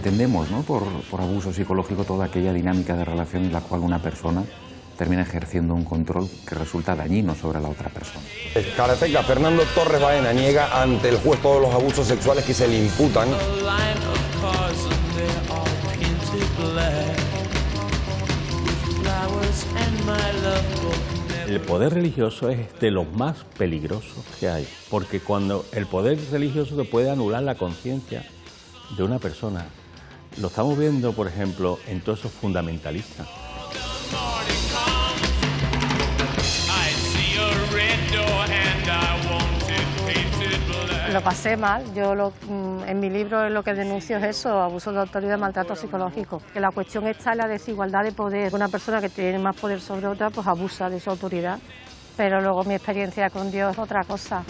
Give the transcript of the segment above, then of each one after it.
entendemos, ¿no?, por abuso psicológico toda aquella dinámica de relación en la cual una persona termina ejerciendo un control que resulta dañino sobre la otra persona. El karateka Fernando Torres Baena niega ante el juez todos los abusos sexuales que se le imputan. El poder religioso es de los más peligrosos que hay, porque cuando el poder religioso te puede anular la conciencia de una persona. Lo estamos viendo, por ejemplo, en todos esos fundamentalistas. Lo pasé mal. Yo en mi libro lo que denuncio es eso, abuso de autoridad, maltrato psicológico. Que la cuestión está en la desigualdad de poder. Una persona que tiene más poder sobre otra, pues abusa de su autoridad. Pero luego mi experiencia con Dios es otra cosa.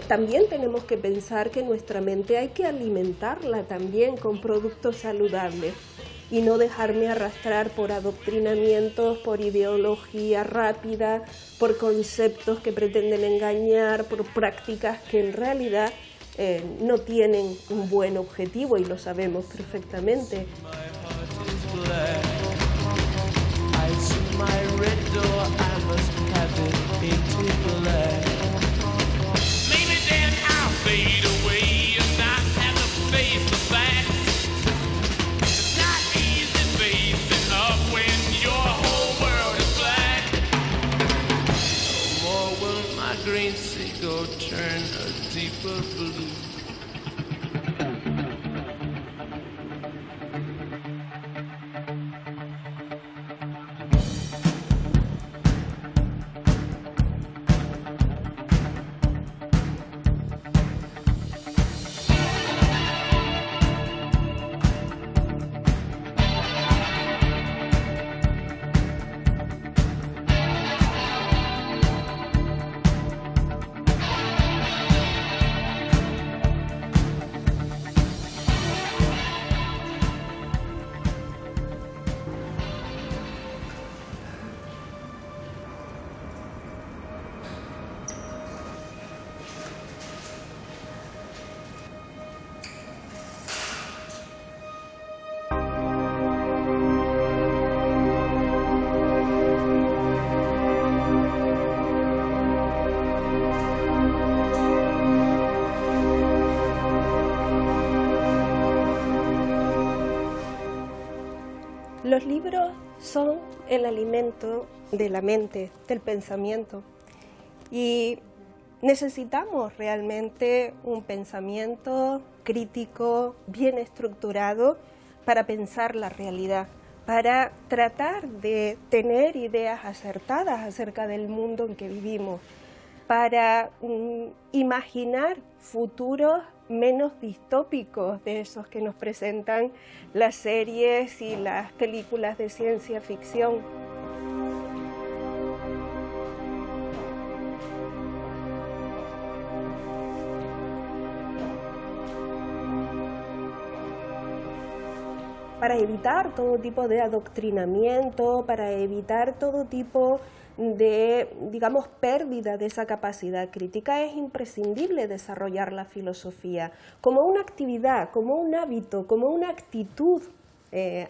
También tenemos que pensar que nuestra mente hay que alimentarla también con productos saludables y no dejarme arrastrar por adoctrinamientos, por ideología rápida, por conceptos que pretenden engañar, por prácticas que en realidad no tienen un buen objetivo y lo sabemos perfectamente. Los libros son el alimento de la mente, del pensamiento, y necesitamos realmente un pensamiento crítico, bien estructurado, para pensar la realidad, para tratar de tener ideas acertadas acerca del mundo en que vivimos, para imaginar futuros menos distópicos de esos que nos presentan las series y las películas de ciencia ficción. Para evitar todo tipo de adoctrinamiento, para evitar todo tipo de, digamos, pérdida de esa capacidad crítica, es imprescindible desarrollar la filosofía como una actividad, como un hábito, como una actitud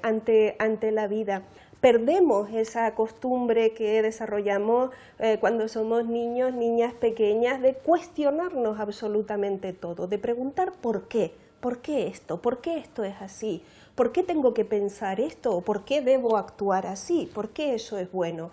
ante la vida. Perdemos esa costumbre que desarrollamos cuando somos niños, niñas pequeñas, de cuestionarnos absolutamente todo, de preguntar por qué esto es así, por qué tengo que pensar esto, o por qué debo actuar así, por qué eso es bueno.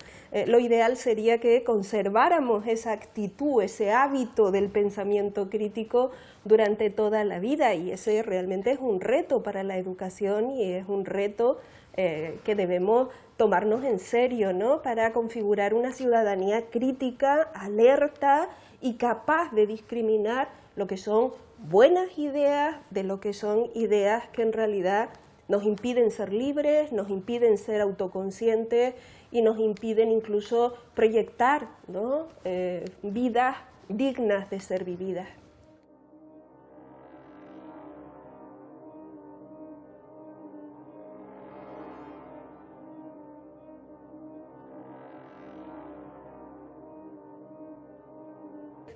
Lo ideal sería que conserváramos esa actitud, ese hábito del pensamiento crítico durante toda la vida, y ese realmente es un reto para la educación y es un reto que debemos tomarnos en serio, ¿no?, para configurar una ciudadanía crítica, alerta y capaz de discriminar lo que son buenas ideas de lo que son ideas que en realidad Nos impiden ser libres, nos impiden ser autoconscientes y nos impiden incluso proyectar, ¿no?, vidas dignas de ser vividas.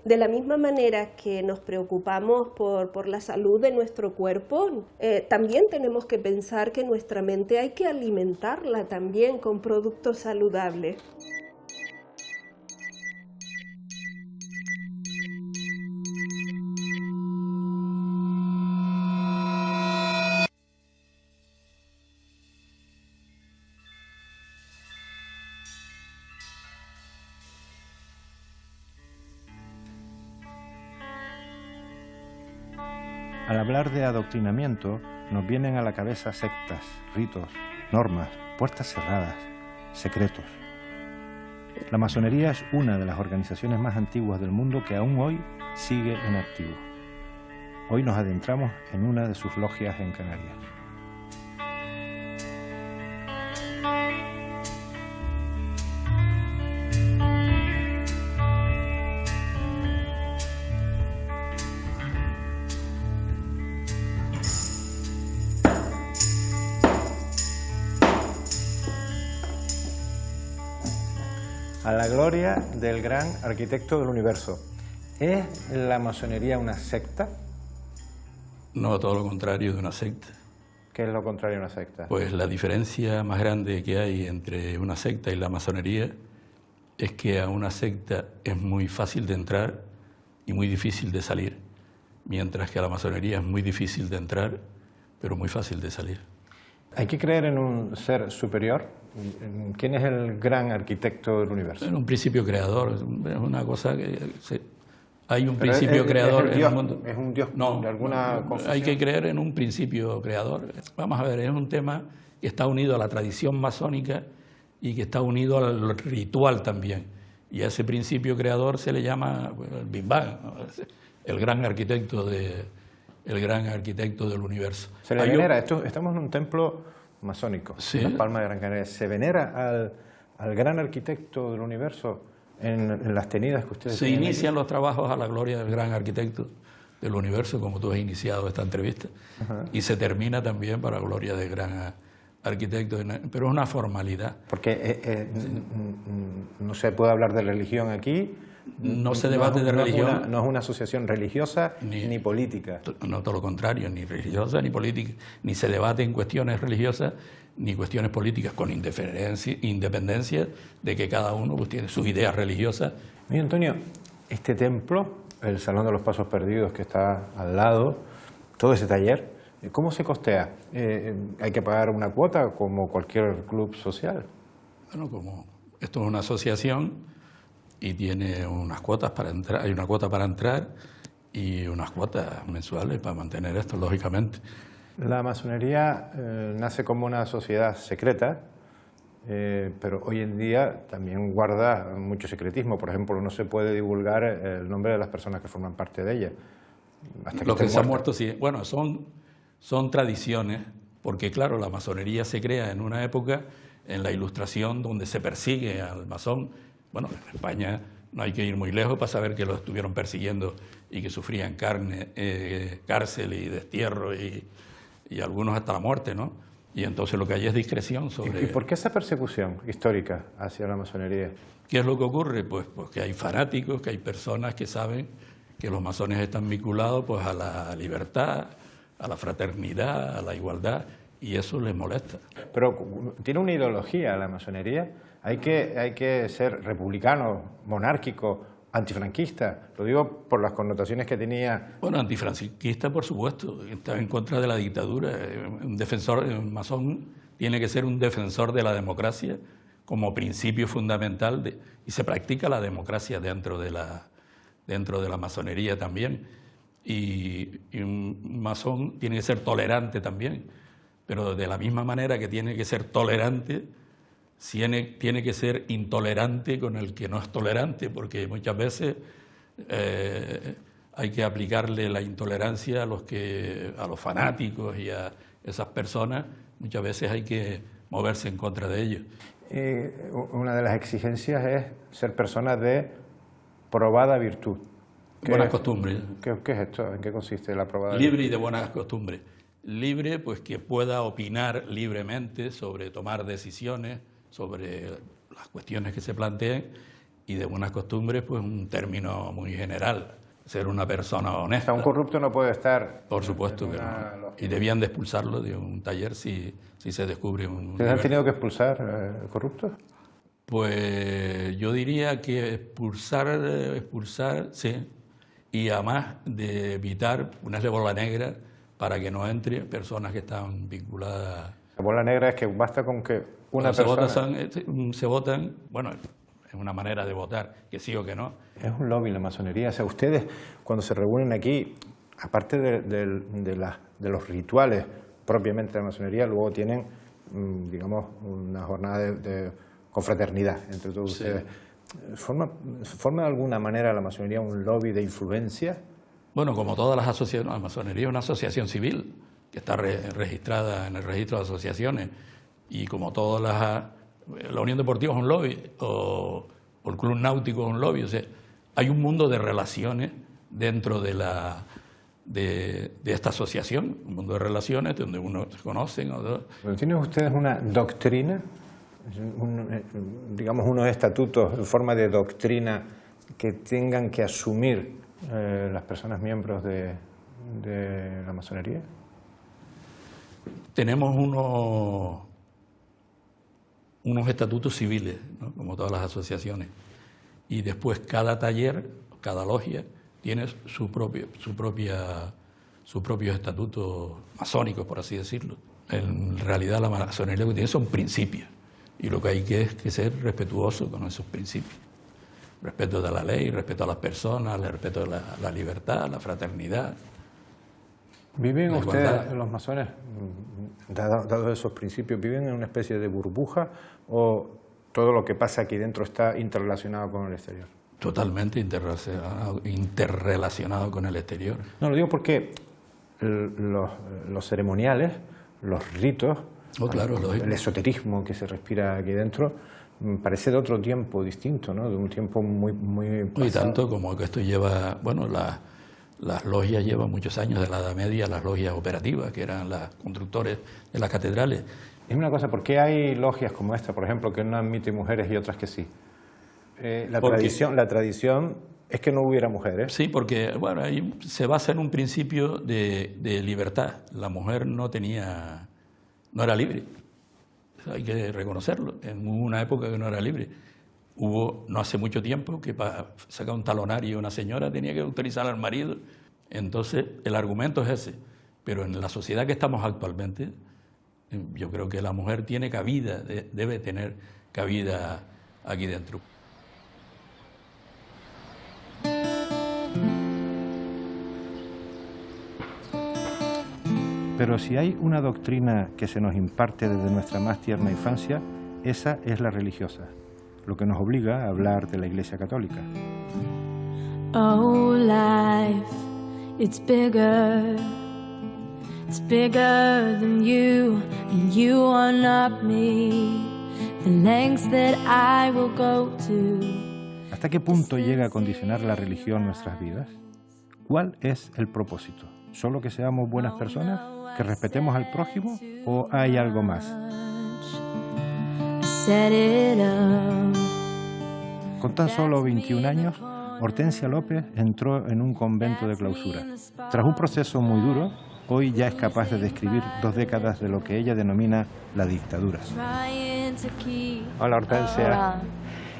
De la misma manera que nos preocupamos por la salud de nuestro cuerpo, también tenemos que pensar que nuestra mente hay que alimentarla también con productos saludables. Al hablar de adoctrinamiento, nos vienen a la cabeza sectas, ritos, normas, puertas cerradas, secretos. La masonería es una de las organizaciones más antiguas del mundo que aún hoy sigue en activo. Hoy nos adentramos en una de sus logias en Canarias. A la gloria del gran arquitecto del universo. ¿Es la masonería una secta? No, todo lo contrario de una secta. ¿Qué es lo contrario de una secta? Pues la diferencia más grande que hay entre una secta y la masonería es que a una secta es muy fácil de entrar y muy difícil de salir, mientras que a la masonería es muy difícil de entrar, pero muy fácil de salir. ¿Hay que creer en un ser superior? ¿Quién es el gran arquitecto del universo? En un principio creador, es una cosa que... hay un principio creador en el mundo. ¿Es un Dios no, de alguna confesión? Hay que creer en un principio creador. Vamos a ver, es un tema que está unido a la tradición masónica y que está unido al ritual también. Y a ese principio creador se le llama el Big Bang, ¿no? el gran arquitecto del universo. Se le venera. Estamos en un templo masónico, sí, en Las Palmas de Gran Canaria. ¿Se venera al gran arquitecto del universo en las tenidas que ustedes tienen? Se inician los trabajos a la gloria del gran arquitecto del universo, como tú has iniciado esta entrevista, y se termina también para la gloria del gran arquitecto, pero es una formalidad. Porque no se puede hablar de religión aquí. No se debate de religión. No es una asociación religiosa ni política. No, todo lo contrario, ni religiosa ni política. Ni se debate en cuestiones religiosas ni cuestiones políticas, con independencia de que cada uno pues tiene sus ideas religiosas. Mira, Antonio, este templo, el Salón de los Pasos Perdidos que está al lado, todo ese taller, ¿cómo se costea? ¿Hay que pagar una cuota como cualquier club social? Bueno, como esto es una asociación y tiene unas cuotas para entrar, hay una cuota para entrar y unas cuotas mensuales para mantener esto, lógicamente. La masonería nace como una sociedad secreta, pero hoy en día también guarda mucho secretismo. Por ejemplo, no se puede divulgar el nombre de las personas que forman parte de ella. Los que se han muerto, sí. Bueno, son tradiciones, porque claro, la masonería se crea en una época, en la Ilustración, donde se persigue al masón. Bueno, en España no hay que ir muy lejos para saber que lo estuvieron persiguiendo y que sufrían cárcel y destierro y algunos hasta la muerte, ¿no? Y entonces lo que hay es discreción sobre... ¿Y por qué esa persecución histórica hacia la masonería? ¿Qué es lo que ocurre? Pues que hay fanáticos, que hay personas que saben que los masones están vinculados pues a la libertad, a la fraternidad, a la igualdad, y eso les molesta. Pero tiene una ideología la masonería. Hay que ser republicano, monárquico, antifranquista. Lo digo por las connotaciones que tenía. Bueno, antifranquista, por supuesto. Está en contra de la dictadura. Un masón tiene que ser un defensor de la democracia como principio fundamental y se practica la democracia dentro de la masonería también. Y un masón tiene que ser tolerante también, pero de la misma manera que tiene que ser tolerante, tiene que ser intolerante con el que no es tolerante, porque muchas veces hay que aplicarle la intolerancia a los fanáticos y a esas personas muchas veces hay que moverse en contra de ellos. Una de las exigencias es ser personas de probada virtud. Buenas costumbres. ¿Qué es esto? ¿En qué consiste la probada virtud? Libre y de buenas costumbres. Libre, pues que pueda opinar libremente sobre tomar decisiones, sobre las cuestiones que se planteen, y de buenas costumbres, pues un término muy general. Ser una persona honesta. Un corrupto no puede estar... Por supuesto que no. Y debían de expulsarlo de un taller si se descubre un... ¿Ustedes han tenido que expulsar corruptos? Pues yo diría que expulsar, sí. Y además de evitar ponerle bola negra para que no entre personas que están vinculadas... La bola negra es que basta con que una persona... Se votan, bueno, es una manera de votar, que sí o que no. Es un lobby la masonería. O sea, ustedes cuando se reúnen aquí, aparte de los rituales propiamente de la masonería, luego tienen, digamos, una jornada de confraternidad entre todos ustedes. ¿Forma de alguna manera la masonería un lobby de influencia? Bueno, como todas las asociaciones, la masonería es una asociación civil que está registrada en el registro de asociaciones, y como todas la Unión Deportiva es un lobby, o el Club Náutico es un lobby. O sea, hay un mundo de relaciones dentro de esta asociación, un mundo de relaciones donde uno se conocen. ¿Tienen ustedes una doctrina, digamos unos estatutos en forma de doctrina que tengan que asumir las personas miembros de la masonería? Tenemos unos estatutos civiles, ¿no? Como todas las asociaciones, y después cada taller, cada logia tiene su propio estatuto masónico, por así decirlo. En realidad la masonería lo que tiene son principios, y lo que hay que es que ser respetuoso con esos principios. Respeto de la ley, respeto a las personas, respeto de la libertad, la fraternidad. ¿Viven ustedes, los masones, dados esos principios, viven en una especie de burbuja, o todo lo que pasa aquí dentro está interrelacionado con el exterior? Totalmente interrelacionado con el exterior. No, lo digo porque los ceremoniales, los ritos, el esoterismo que se respira aquí dentro, parece de otro tiempo distinto, ¿no? De un tiempo muy pasado. Y tanto como que esto lleva, bueno, las logias llevan muchos años, de la Edad Media, las logias operativas, que eran los constructores de las catedrales. Es una cosa, ¿por qué hay logias como esta, por ejemplo, que no admiten mujeres y otras que sí? La tradición es que no hubiera mujeres. Sí, porque bueno, ahí se basa en un principio de libertad. La mujer no era libre. Hay que reconocerlo. En una época que no era libre. Hubo, no hace mucho tiempo, que para sacar un talonario una señora tenía que autorizar al marido. Entonces, el argumento es ese. Pero en la sociedad que estamos actualmente, yo creo que la mujer tiene cabida, debe tener cabida aquí dentro. Pero si hay una doctrina que se nos imparte desde nuestra más tierna infancia, esa es la religiosa, lo que nos obliga a hablar de la Iglesia Católica. Oh, life, it's bigger than you, and you are not me, the lengths that I will go to. ¿Hasta qué punto llega a condicionar la religión nuestras vidas? ¿Cuál es el propósito? ¿Solo que seamos buenas personas? ¿Que respetemos al prójimo? ¿O hay algo más? Con tan solo 21 años, Hortensia López entró en un convento de clausura. Tras un proceso muy duro, hoy ya es capaz de describir 2 décadas de lo que ella denomina la dictadura. Hola, Hortensia. Hola.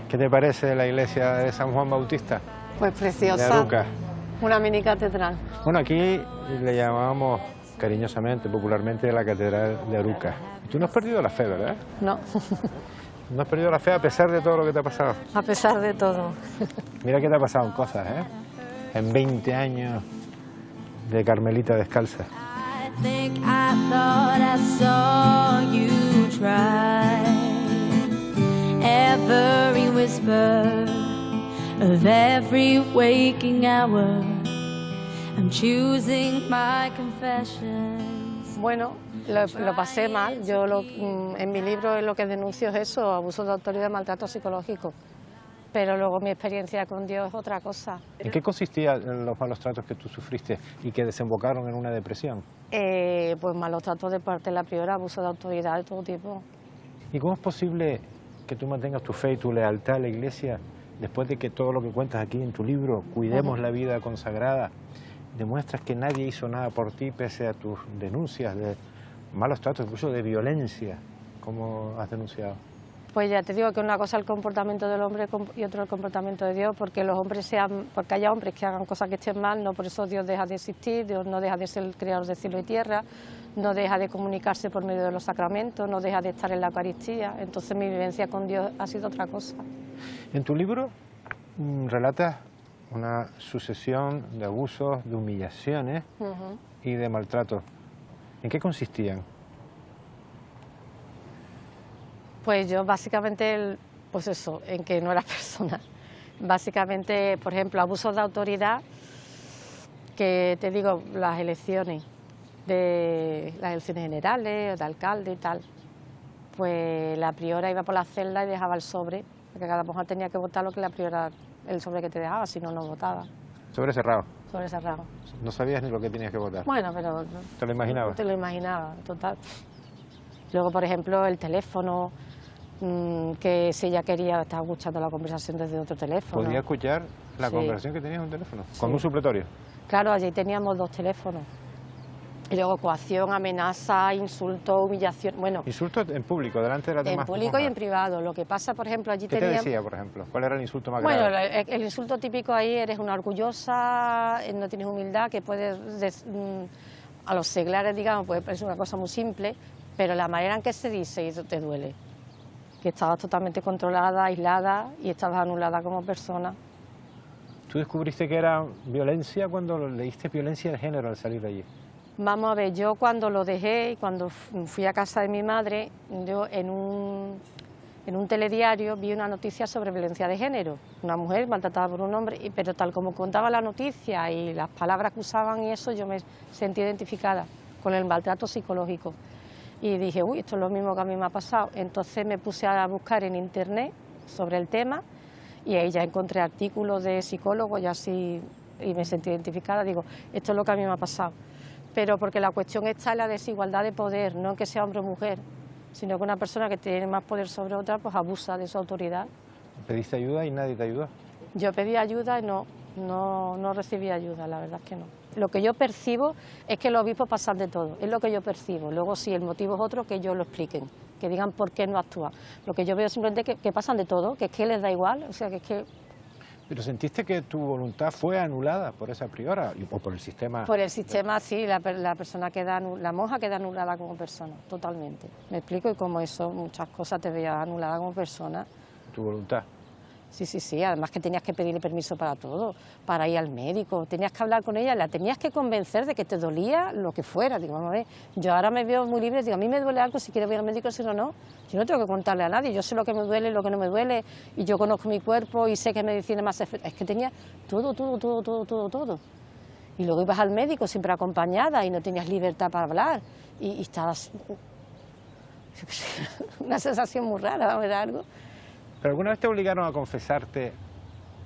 ¿Qué te parece la iglesia de San Juan Bautista? Pues preciosa. De Aruca. Una mini catedral. Bueno, aquí le llamamos cariñosamente, popularmente, la Catedral de Aruca. Tú no has perdido la fe, ¿verdad? No. No has perdido la fe a pesar de todo lo que te ha pasado. A pesar de todo. Mira que te ha pasado cosas, ¿eh? En 20 años de Carmelita descalza. Every whisper of every waking hour, I'm choosing my confessions. Bueno, Lo pasé mal. Yo en mi libro lo que denuncio es eso, abuso de autoridad, maltrato psicológico. Pero luego mi experiencia con Dios es otra cosa. ¿En qué consistían los malos tratos que tú sufriste y que desembocaron en una depresión? Pues malos tratos de parte de la priora, abuso de autoridad de todo tipo. ¿Y cómo es posible que tú mantengas tu fe y tu lealtad a la Iglesia después de que todo lo que cuentas aquí en tu libro, Cuidemos la vida consagrada, demuestras que nadie hizo nada por ti pese a tus denuncias de malos tratos, incluso de violencia, como has denunciado? Pues ya te digo que una cosa es el comportamiento del hombre y otro el comportamiento de Dios, porque porque haya hombres que hagan cosas que estén mal, no por eso Dios deja de existir, Dios no deja de ser el creador de cielo y tierra, no deja de comunicarse por medio de los sacramentos, no deja de estar en la Eucaristía. Entonces mi vivencia con Dios ha sido otra cosa. En tu libro relatas una sucesión de abusos, de humillaciones y de maltratos. ¿En qué consistían? Pues yo básicamente, pues eso, en que no era persona. Básicamente, por ejemplo, abusos de autoridad, que te digo, las elecciones generales, de alcalde y tal. Pues la priora iba por la celda y dejaba el sobre, porque cada monja tenía que votar lo que la priora, el sobre que te dejaba, si no, no votaba. Sobre cerrado. Sobre cerrado. No sabías ni lo que tenías que votar. Bueno, pero... ¿Te lo imaginabas? Te lo imaginaba, total. Luego, por ejemplo, el teléfono, que si ella quería, estaba escuchando la conversación desde otro teléfono. ¿Podía escuchar la conversación que tenías en un teléfono? ¿Con un supletorio? Claro, allí teníamos 2 teléfonos. Y luego coacción, amenaza, insulto, humillación, bueno... ¿Insulto en público, delante de las demás En público monjas? y en privado. Lo que pasa, por ejemplo, allí ¿Qué teníamos... te decía, por ejemplo? ¿Cuál era el insulto más grave? Bueno, el insulto típico ahí, eres una orgullosa, no tienes humildad, que puedes... a los seglares, digamos, puede parecer una cosa muy simple, pero la manera en que se dice, y eso te duele. Que estabas totalmente controlada, aislada y estabas anulada como persona. ¿Tú descubriste que era violencia cuando leíste violencia de género al salir de allí? Vamos a ver, yo cuando lo dejé y cuando fui a casa de mi madre, yo en un telediario vi una noticia sobre violencia de género. Una mujer maltratada por un hombre, pero tal como contaba la noticia y las palabras que usaban y eso, yo me sentí identificada con el maltrato psicológico. Y dije, uy, esto es lo mismo que a mí me ha pasado. Entonces me puse a buscar en internet sobre el tema y ahí ya encontré artículos de psicólogos y así, y me sentí identificada. Digo, esto es lo que a mí me ha pasado. Pero porque la cuestión está en la desigualdad de poder, no en que sea hombre o mujer, sino que una persona que tiene más poder sobre otra, pues abusa de su autoridad. ¿Pediste ayuda y nadie te ayudó? Yo pedí ayuda y no recibí ayuda, la verdad es que no. Lo que yo percibo es que los obispos pasan de todo, es lo que yo percibo. Luego, si el motivo es otro, que ellos lo expliquen, que digan por qué no actúan. Lo que yo veo simplemente es que pasan de todo, que es que les da igual, o sea, que es que... ¿Pero sentiste que tu voluntad fue anulada por esa priora o por el sistema? Por el sistema, sí, la persona queda, la monja queda anulada como persona, totalmente. Me explico, y como eso, muchas cosas te veías anulada como persona. ¿Tu voluntad? Sí, además que tenías que pedirle permiso para todo, para ir al médico, tenías que hablar con ella, la tenías que convencer de que te dolía lo que fuera. Digo, vamos a ver, yo ahora me veo muy libre, digo, a mí me duele algo, si quiero voy al médico, si no, no. Yo no tengo que contarle a nadie, yo sé lo que me duele, lo que no me duele, y yo conozco mi cuerpo y sé qué medicina más efectiva. Es que tenía todo. Y luego ibas al médico siempre acompañada y no tenías libertad para hablar, y estabas... una sensación muy rara, vamos a ver algo. ¿Pero alguna vez te obligaron a confesarte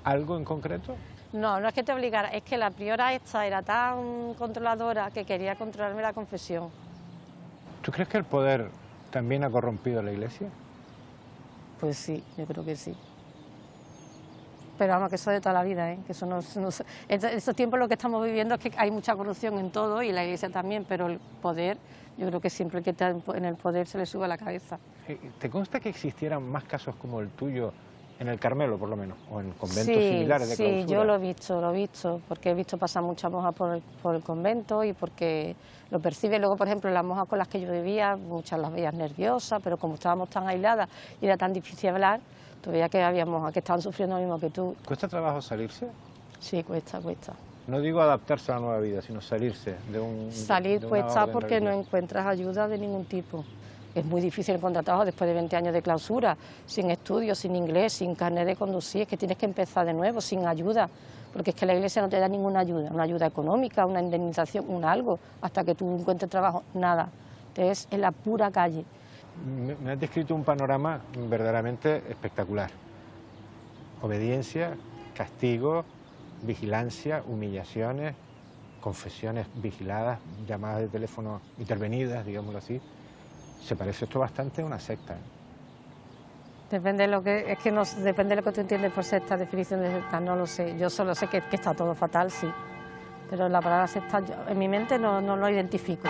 algo en concreto? No, no es que te obligara, es que la priora esta era tan controladora que quería controlarme la confesión. ¿Tú crees que el poder también ha corrompido a la Iglesia? Pues sí, yo creo que sí. Pero vamos, que eso de toda la vida, ¿eh? Que eso no, en estos tiempos lo que estamos viviendo es que hay mucha corrupción en todo y la Iglesia también, pero el poder, yo creo que siempre el que está en el poder se le sube a la cabeza. ¿Te consta que existieran más casos como el tuyo en el Carmelo, por lo menos, o en conventos sí, similares de clausura? Sí, yo lo he visto, porque he visto pasar muchas monjas por el convento y porque lo percibe. Luego, por ejemplo, las monjas con las que yo vivía, muchas las veías nerviosas, pero como estábamos tan aisladas y era tan difícil hablar, tú veías que había monjas que estaban sufriendo lo mismo que tú. ¿Cuesta trabajo salirse? Sí, cuesta. No digo adaptarse a la nueva vida, sino salirse de un... Salir cuesta porque no encuentras ayuda de ningún tipo. Es muy difícil encontrar trabajo después de 20 años de clausura, sin estudios, sin inglés, sin carnet de conducir, es que tienes que empezar de nuevo, sin ayuda, porque es que la Iglesia no te da ninguna ayuda, una ayuda económica, una indemnización, un algo, hasta que tú encuentres trabajo, nada. es en la pura calle. Me has descrito un panorama verdaderamente espectacular. Obediencia, castigo, vigilancia, humillaciones, confesiones vigiladas, llamadas de teléfono intervenidas, digámoslo así. Se parece esto bastante a una secta, ¿eh? Depende de lo que, depende de lo que tú entiendes por secta, definición de secta, no lo sé. Yo solo sé que está todo fatal, sí. Pero la palabra secta en mi mente no lo identifico.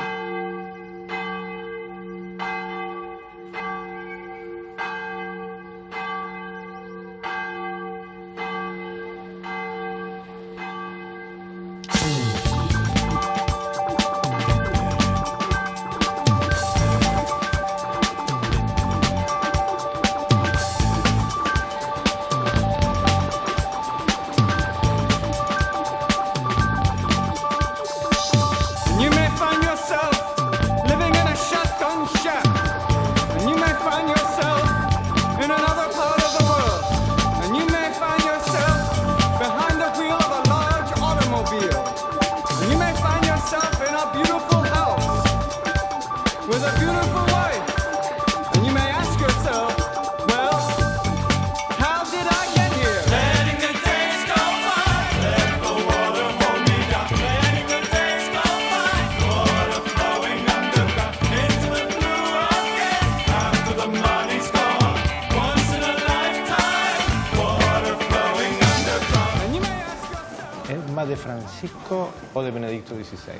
¿De Francisco o de Benedicto XVI?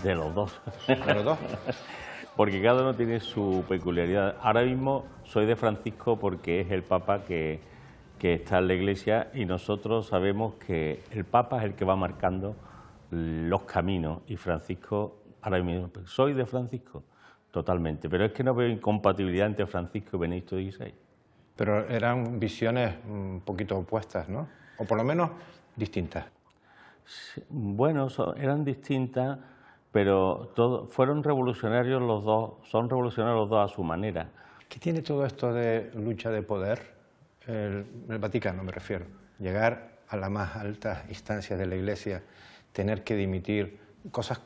De los dos. ¿De los dos? Porque cada uno tiene su peculiaridad. Ahora mismo soy de Francisco porque es el Papa que está en la Iglesia y nosotros sabemos que el Papa es el que va marcando los caminos y Francisco, ahora mismo, soy de Francisco, totalmente. Pero es que no veo incompatibilidad entre Francisco y Benedicto XVI. Pero eran visiones un poquito opuestas, ¿no? O por lo menos distintas. Bueno, eran distintas, pero fueron revolucionarios los dos, son revolucionarios los dos a su manera. ¿Qué tiene todo esto de lucha de poder? El Vaticano me refiero. Llegar a las más altas instancias de la Iglesia, tener que dimitir cosas,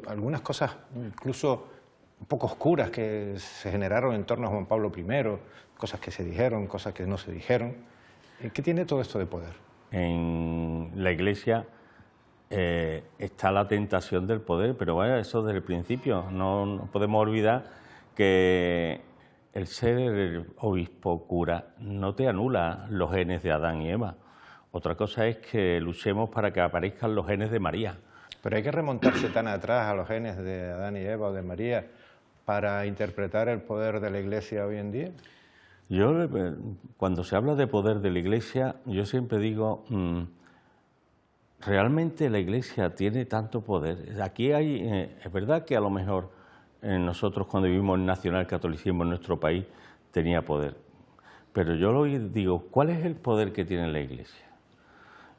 algunas cosas incluso un poco oscuras que se generaron en torno a Juan Pablo I, cosas que se dijeron, cosas que no se dijeron. ¿Qué tiene todo esto de poder? En la Iglesia está la tentación del poder, pero bueno, eso desde el principio. No podemos olvidar que el ser el obispo cura no te anula los genes de Adán y Eva. Otra cosa es que luchemos para que aparezcan los genes de María. Pero hay que remontarse tan atrás a los genes de Adán y Eva o de María para interpretar el poder de la Iglesia hoy en día. Yo, cuando se habla de poder de la Iglesia, yo siempre digo, ¿realmente la Iglesia tiene tanto poder? Aquí hay, es verdad que a lo mejor nosotros cuando vivimos el nacionalcatolicismo en nuestro país tenía poder, pero yo lo digo, ¿cuál es el poder que tiene la Iglesia?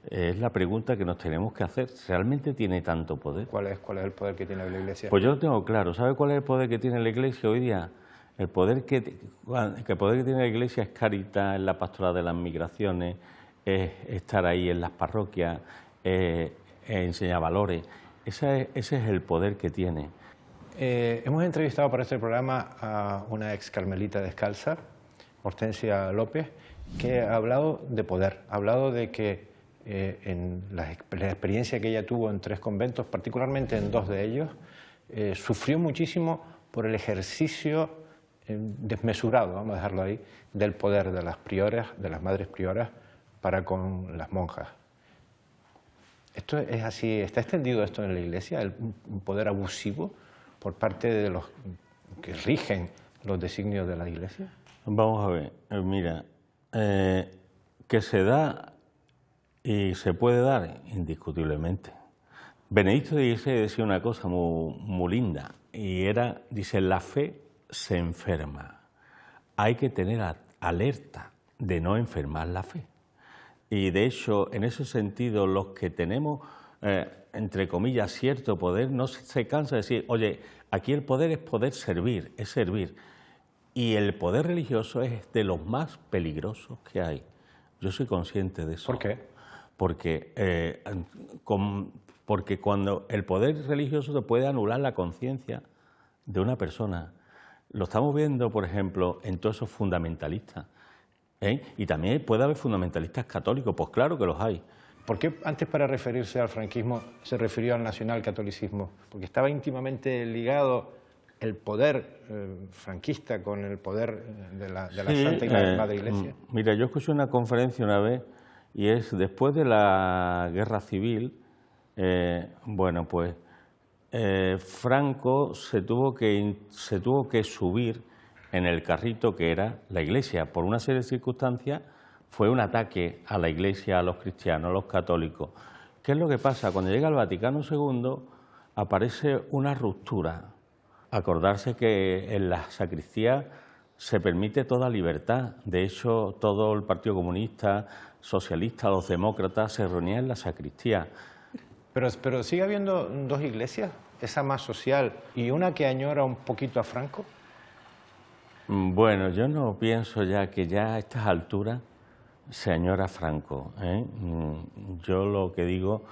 Es la pregunta que nos tenemos que hacer. ¿Realmente tiene tanto poder? ¿Cuál es el poder que tiene la Iglesia? Pues yo lo tengo claro. ¿Sabe cuál es el poder que tiene la Iglesia hoy día? El poder que tiene la Iglesia es Caritas, es la pastoral de las migraciones, es estar ahí en las parroquias, es enseñar valores. Ese es el poder que tiene. Hemos entrevistado para este programa a una ex carmelita descalza, Hortensia López, que ha hablado de poder, ha hablado de que en la experiencia que ella tuvo en 3 conventos, particularmente en 2 de ellos, sufrió muchísimo por el ejercicio desmesurado, vamos a dejarlo ahí, del poder de las prioras, de las madres prioras, para con las monjas. ¿Esto es así? ¿Está extendido esto en la Iglesia, un poder abusivo por parte de los que rigen los designios de la Iglesia? Vamos a ver, mira, que se da y se puede dar indiscutiblemente. Benedicto XVI decía una cosa muy linda y era, dice, la fe se enferma. Hay que tener alerta de no enfermar la fe. Y de hecho, en ese sentido, los que tenemos, entre comillas, cierto poder, no se cansa de decir, oye, aquí el poder es poder servir, es servir. Y el poder religioso es de los más peligrosos que hay. Yo soy consciente de eso. ¿Por qué? Porque cuando el poder religioso te puede anular la conciencia de una persona. Lo estamos viendo, por ejemplo, en todos esos fundamentalistas. Y también puede haber fundamentalistas católicos, pues claro que los hay. ¿Por qué antes, para referirse al franquismo, se refirió al nacionalcatolicismo? Porque estaba íntimamente ligado el poder franquista con el poder de la Santa y la Madre Iglesia. Mira, yo escuché una conferencia una vez, y es después de la Guerra Civil, Franco se tuvo que subir en el carrito que era la Iglesia. Por una serie de circunstancias fue un ataque a la Iglesia, a los cristianos, a los católicos. ¿Qué es lo que pasa? Cuando llega el Vaticano II aparece una ruptura. Acordarse que en la sacristía se permite toda libertad. De hecho, todo el Partido Comunista, socialista, los demócratas se reunían en la sacristía. Pero sigue habiendo dos iglesias, esa más social y una que añora un poquito a Franco. Bueno, yo no pienso ya que ya a estas alturas se añora a Franco. Yo lo que digo,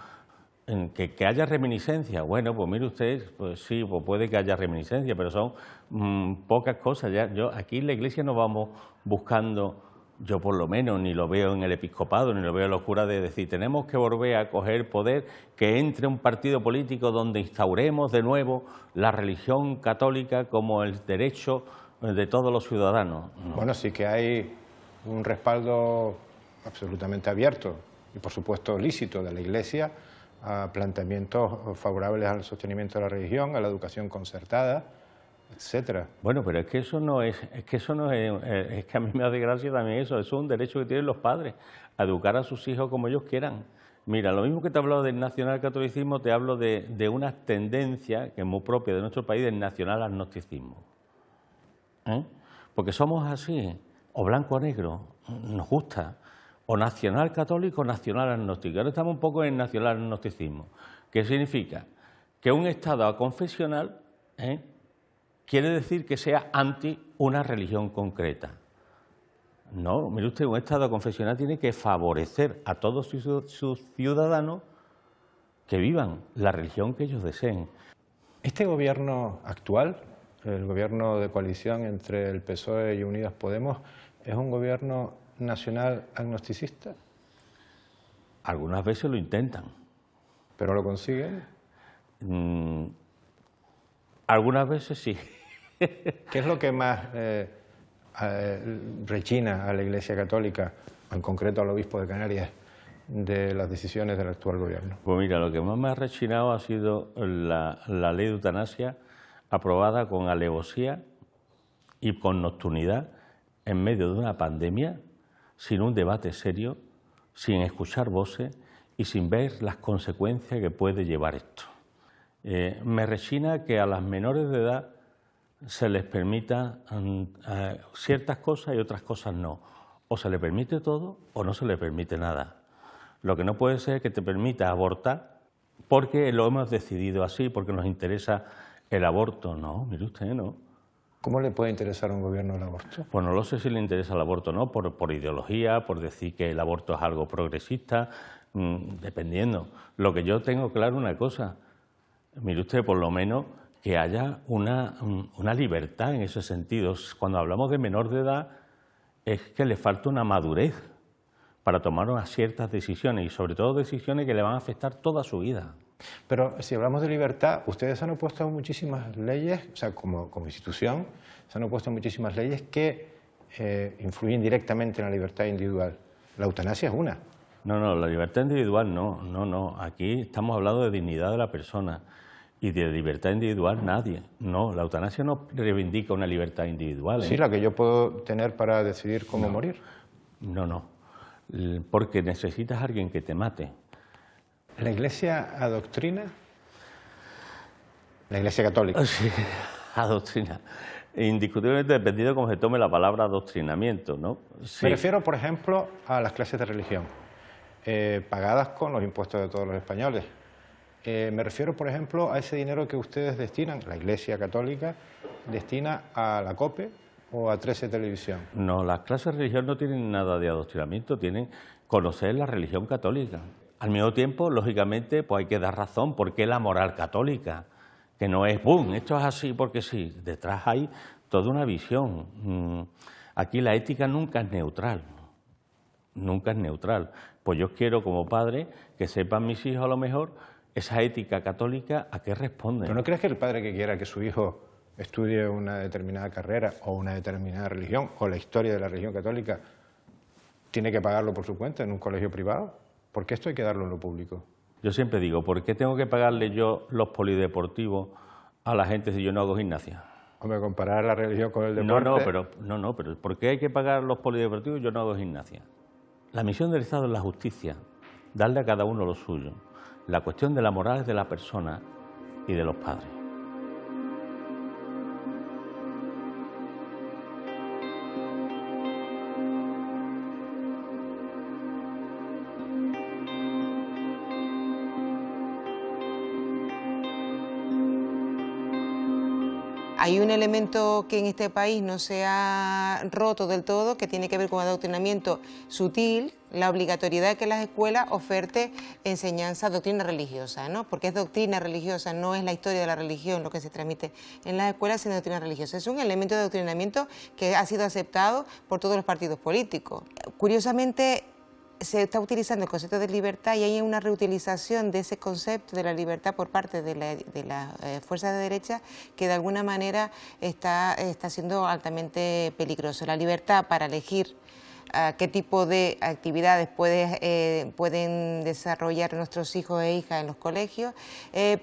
que haya reminiscencia. Bueno, pues mire usted, pues sí, pues puede que haya reminiscencia, pero son pocas cosas. Aquí en la Iglesia no vamos buscando, yo por lo menos ni lo veo en el episcopado, ni lo veo en los curas, de decir, tenemos que volver a coger poder, que entre un partido político donde instauremos de nuevo la religión católica como el derecho de todos los ciudadanos. No. Bueno, sí que hay un respaldo absolutamente abierto y, por supuesto, lícito de la Iglesia a planteamientos favorables al sostenimiento de la religión, a la educación concertada, etcétera. Bueno, pero es que eso no es, es que a mí me hace gracia también eso es un derecho que tienen los padres, a educar a sus hijos como ellos quieran. Mira, lo mismo que te he hablado del nacionalcatolicismo, te hablo de una tendencia que es muy propia de nuestro país, del nacional-agnosticismo. Porque somos así, o blanco o negro, nos gusta, o nacional católico o nacional agnóstico. Ahora estamos un poco en nacional agnosticismo. ¿Qué significa? Que un Estado aconfesional quiere decir que sea anti una religión concreta. No, mire usted, un Estado aconfesional tiene que favorecer a todos sus ciudadanos que vivan la religión que ellos deseen. Este gobierno actual, el gobierno de coalición entre el PSOE y Unidas Podemos, ¿es un gobierno nacional agnosticista? Algunas veces lo intentan. ¿Pero lo consiguen? Algunas veces sí. ¿Qué es lo que más rechina a la Iglesia Católica, en concreto al obispo de Canarias, de las decisiones del actual gobierno? Pues mira, lo que más me ha rechinado ha sido la ley de eutanasia, aprobada con alevosía y con nocturnidad en medio de una pandemia, sin un debate serio, sin escuchar voces y sin ver las consecuencias que puede llevar esto. Me rechina que a las menores de edad se les permita ciertas cosas y otras cosas no. O se le permite todo o no se le permite nada. Lo que no puede ser es que te permita abortar porque lo hemos decidido así, porque nos interesa el aborto. No, mire usted, no. ¿Cómo le puede interesar a un gobierno el aborto? Pues no lo sé si le interesa el aborto o no, por ideología, por decir que el aborto es algo progresista, dependiendo. Lo que yo tengo claro una cosa, mire usted, por lo menos que haya una libertad en ese sentido. Cuando hablamos de menor de edad es que le falta una madurez para tomar unas ciertas decisiones y sobre todo decisiones que le van a afectar toda su vida. Pero si hablamos de libertad, ustedes han opuesto muchísimas leyes, o sea, como institución, se han opuesto muchísimas leyes que influyen directamente en la libertad individual. La eutanasia es una. No, la libertad individual no. Aquí estamos hablando de dignidad de la persona y de libertad individual nadie. No, la eutanasia no reivindica una libertad individual. Sí, la que yo puedo tener para decidir cómo morir. No, porque necesitas a alguien que te mate. ¿La Iglesia adoctrina? La Iglesia Católica. Sí, adoctrina. Indiscutiblemente, dependiendo de cómo se tome la palabra adoctrinamiento, ¿no? Sí. Me refiero, por ejemplo, a las clases de religión, pagadas con los impuestos de todos los españoles. Me refiero, por ejemplo, a ese dinero que ustedes destinan, la Iglesia Católica, destina a la COPE o a 13 Televisión. No, las clases de religión no tienen nada de adoctrinamiento, tienen conocer la religión católica. Al mismo tiempo, lógicamente, pues hay que dar razón, ¿por qué la moral católica? que no es ¡boom! Esto es así porque sí. Detrás hay toda una visión. Aquí la ética nunca es neutral. Nunca es neutral. Pues yo quiero como padre que sepan mis hijos a lo mejor esa ética católica a qué responde. ¿Pero no crees que el padre que quiera que su hijo estudie una determinada carrera o una determinada religión o la historia de la religión católica tiene que pagarlo por su cuenta en un colegio privado? ¿Por qué esto hay que darlo en lo público? Yo siempre digo, ¿por qué tengo que pagarle yo los polideportivos a la gente si yo no hago gimnasia? Hombre, comparar la religión con el deporte... No, pero ¿por qué hay que pagar los polideportivos y yo no hago gimnasia? La misión del Estado es la justicia, darle a cada uno lo suyo. La cuestión de la moral es de la persona y de los padres. Hay un elemento que en este país no se ha roto del todo, que tiene que ver con adoctrinamiento sutil, la obligatoriedad de que las escuelas oferte enseñanza, doctrina religiosa, ¿no? Porque es doctrina religiosa, no es la historia de la religión lo que se transmite en las escuelas, sino doctrina religiosa. Es un elemento de adoctrinamiento que ha sido aceptado por todos los partidos políticos. Curiosamente, se está utilizando el concepto de libertad y hay una reutilización de ese concepto de la libertad por parte de la fuerza de derecha que de alguna manera está siendo altamente peligroso. La libertad para elegir qué tipo de actividades pueden desarrollar nuestros hijos e hijas en los colegios,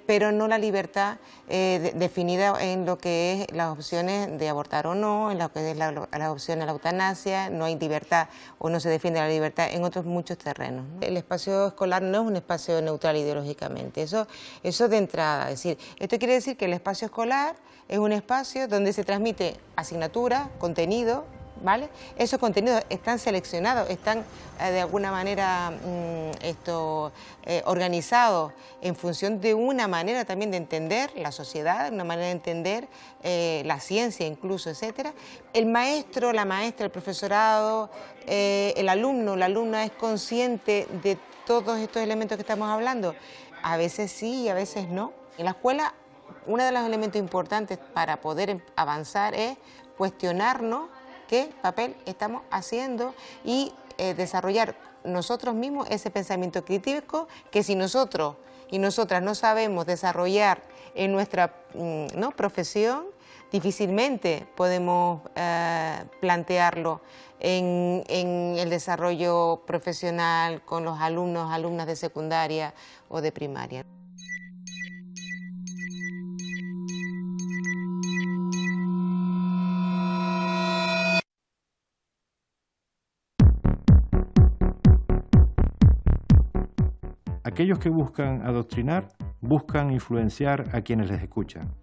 pero no la libertad definida en lo que es las opciones de abortar o no, en lo que es las opciones de la eutanasia. No hay libertad o no se defiende la libertad en otros muchos terrenos, ¿no? El espacio escolar no es un espacio neutral ideológicamente, eso de entrada. Es decir, esto quiere decir que el espacio escolar es un espacio donde se transmite asignatura, contenido, ¿vale? Esos contenidos están seleccionados, están de alguna manera organizados en función de una manera también de entender la sociedad, una manera de entender la ciencia incluso, etcétera. El maestro, la maestra, el profesorado, el alumno, la alumna es consciente de todos estos elementos que estamos hablando. A veces sí y a veces no. En la escuela, uno de los elementos importantes para poder avanzar es cuestionarnos qué papel estamos haciendo y desarrollar nosotros mismos ese pensamiento crítico que si nosotros y nosotras no sabemos desarrollar en nuestra profesión, difícilmente podemos plantearlo en el desarrollo profesional con los alumnos, alumnas de secundaria o de primaria. Aquellos que buscan adoctrinar, buscan influenciar a quienes les escuchan.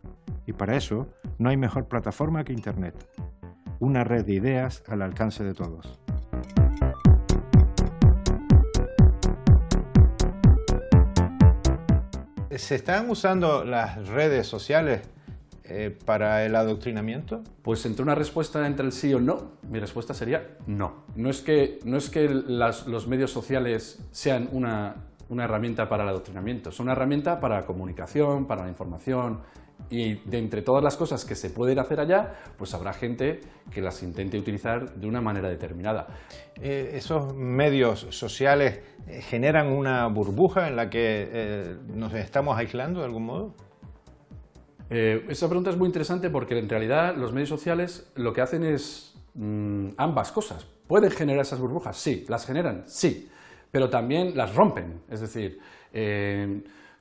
Y para eso no hay mejor plataforma que Internet. Una red de ideas al alcance de todos. ¿Se están usando las redes sociales para el adoctrinamiento? Pues entre una respuesta entre el sí o el no, mi respuesta sería no. No es que los medios sociales sean una herramienta para el adoctrinamiento, son una herramienta para la comunicación, para la información, y de entre todas las cosas que se pueden hacer allá, pues habrá gente que las intente utilizar de una manera determinada. ¿Esos medios sociales generan una burbuja en la que nos estamos aislando de algún modo? Esa pregunta es muy interesante porque en realidad los medios sociales lo que hacen es ambas cosas. ¿Pueden generar esas burbujas? Sí. ¿Las generan? Sí. Pero también las rompen, es decir,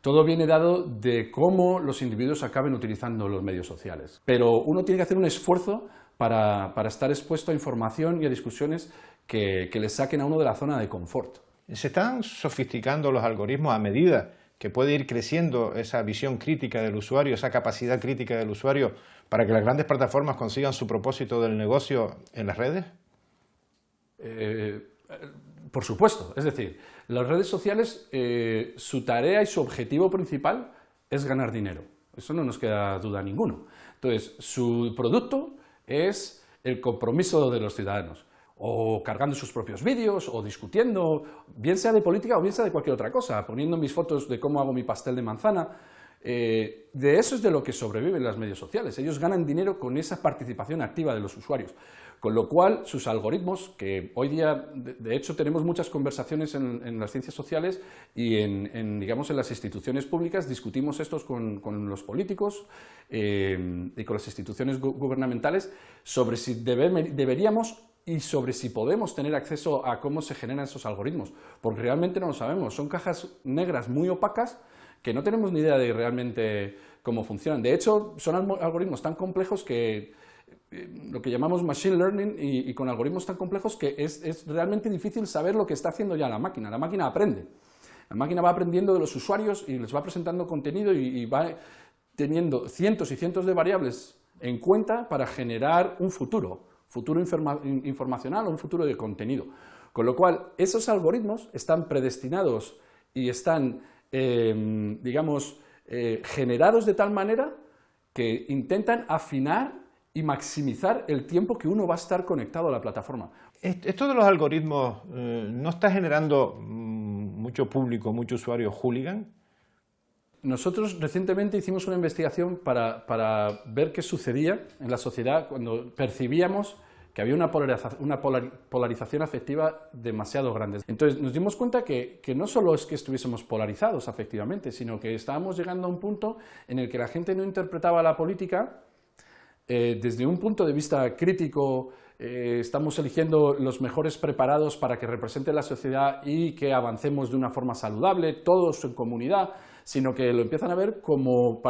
todo viene dado de cómo los individuos acaben utilizando los medios sociales. Pero uno tiene que hacer un esfuerzo para estar expuesto a información y a discusiones que le saquen a uno de la zona de confort. ¿Se están sofisticando los algoritmos a medida que puede ir creciendo esa visión crítica del usuario, esa capacidad crítica del usuario, para que las grandes plataformas consigan su propósito del negocio en las redes? Por supuesto, es decir, las redes sociales, su tarea y su objetivo principal es ganar dinero. Eso no nos queda duda ninguno. Entonces, su producto es el compromiso de los ciudadanos, o cargando sus propios vídeos, o discutiendo, bien sea de política o bien sea de cualquier otra cosa, poniendo mis fotos de cómo hago mi pastel de manzana. De eso es de lo que sobreviven las medios sociales. Ellos ganan dinero con esa participación activa de los usuarios. Con lo cual, sus algoritmos, que hoy día, de hecho, tenemos muchas conversaciones en las ciencias sociales y digamos, en las instituciones públicas, discutimos estos con los políticos y con las instituciones gubernamentales sobre si deberíamos y sobre si podemos tener acceso a cómo se generan esos algoritmos, porque realmente no lo sabemos. Son cajas negras muy opacas que no tenemos ni idea de realmente cómo funcionan. De hecho, son algoritmos tan complejos que lo que llamamos machine learning y con algoritmos tan complejos que es realmente difícil saber lo que está haciendo ya la máquina. La máquina aprende. La máquina va aprendiendo de los usuarios y les va presentando contenido y va teniendo cientos y cientos de variables en cuenta para generar un futuro informacional o un futuro de contenido. Con lo cual, esos algoritmos están predestinados y están, digamos, generados de tal manera que intentan afinar y maximizar el tiempo que uno va a estar conectado a la plataforma. Esto de los algoritmos no está generando mucho público, mucho usuario hooligan. Nosotros recientemente hicimos una investigación para ver qué sucedía en la sociedad cuando percibíamos que había una polarización afectiva demasiado grande. Entonces nos dimos cuenta que no solo es que estuviésemos polarizados afectivamente, sino que estábamos llegando a un punto en el que la gente no interpretaba la política desde un punto de vista crítico. Estamos eligiendo los mejores preparados para que representen la sociedad y que avancemos de una forma saludable, todos en comunidad, sino que lo empiezan a ver como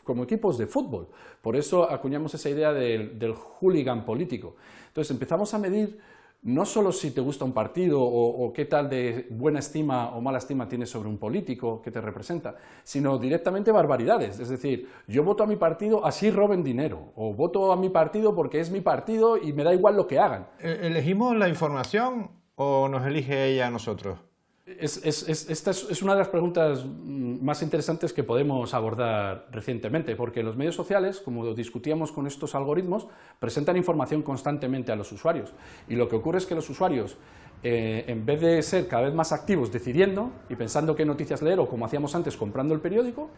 como equipos de fútbol. Por eso acuñamos esa idea del hooligan político. Entonces empezamos a medir no solo si te gusta un partido o qué tal de buena estima o mala estima tienes sobre un político que te representa, sino directamente barbaridades. Es decir, yo voto a mi partido así roben dinero, o voto a mi partido porque es mi partido y me da igual lo que hagan. ¿Elegimos la información o nos elige ella a nosotros? Esta es una de las preguntas más interesantes que podemos abordar recientemente, porque los medios sociales, como discutíamos con estos algoritmos, presentan información constantemente a los usuarios. Y lo que ocurre es que los usuarios, en vez de ser cada vez más activos decidiendo y pensando qué noticias leer o como hacíamos antes comprando el periódico,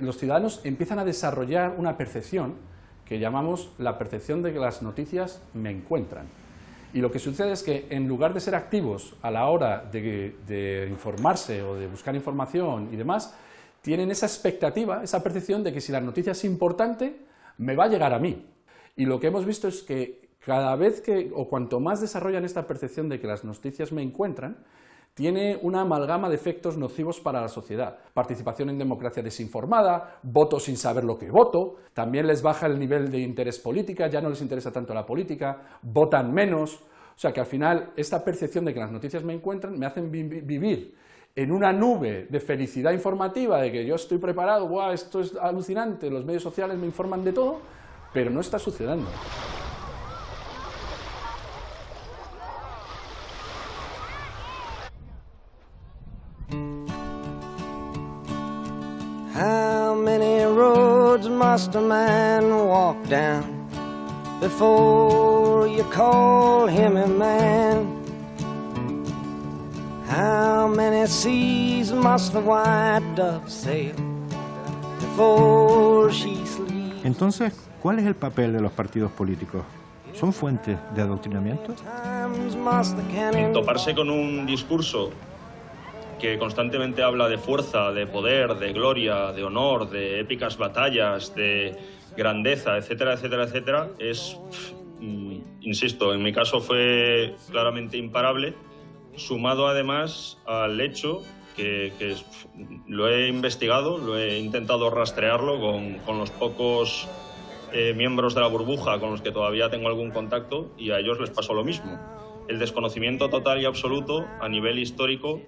los ciudadanos empiezan a desarrollar una percepción que llamamos la percepción de que las noticias me encuentran. Y lo que sucede es que en lugar de ser activos a la hora de informarse o de buscar información y demás, tienen esa expectativa, esa percepción de que si la noticia es importante, me va a llegar a mí. Y lo que hemos visto es que cada vez o cuanto más desarrollan esta percepción de que las noticias me encuentran, tiene una amalgama de efectos nocivos para la sociedad. Participación en democracia desinformada, voto sin saber lo que voto, también les baja el nivel de interés política, ya no les interesa tanto la política, votan menos. O sea que al final esta percepción de que las noticias me encuentran me hacen vivir en una nube de felicidad informativa, de que yo estoy preparado, ¡guau! Esto es alucinante, los medios sociales me informan de todo, pero no está sucediendo. How many roads must a man walk down before you call him a man? How many seas must the white dove sail before she sleeps? Entonces, ¿cuál es el papel de los partidos políticos? ¿Son fuentes de adoctrinamiento? En toparse con un discurso que constantemente habla de fuerza, de poder, de gloria, de honor, de épicas batallas, de grandeza, etcétera, etcétera, etcétera, insisto, en mi caso fue claramente imparable, sumado además al hecho que lo he investigado, lo he intentado rastrearlo con los pocos miembros de la burbuja con los que todavía tengo algún contacto, y a ellos les pasó lo mismo. El desconocimiento total y absoluto a nivel histórico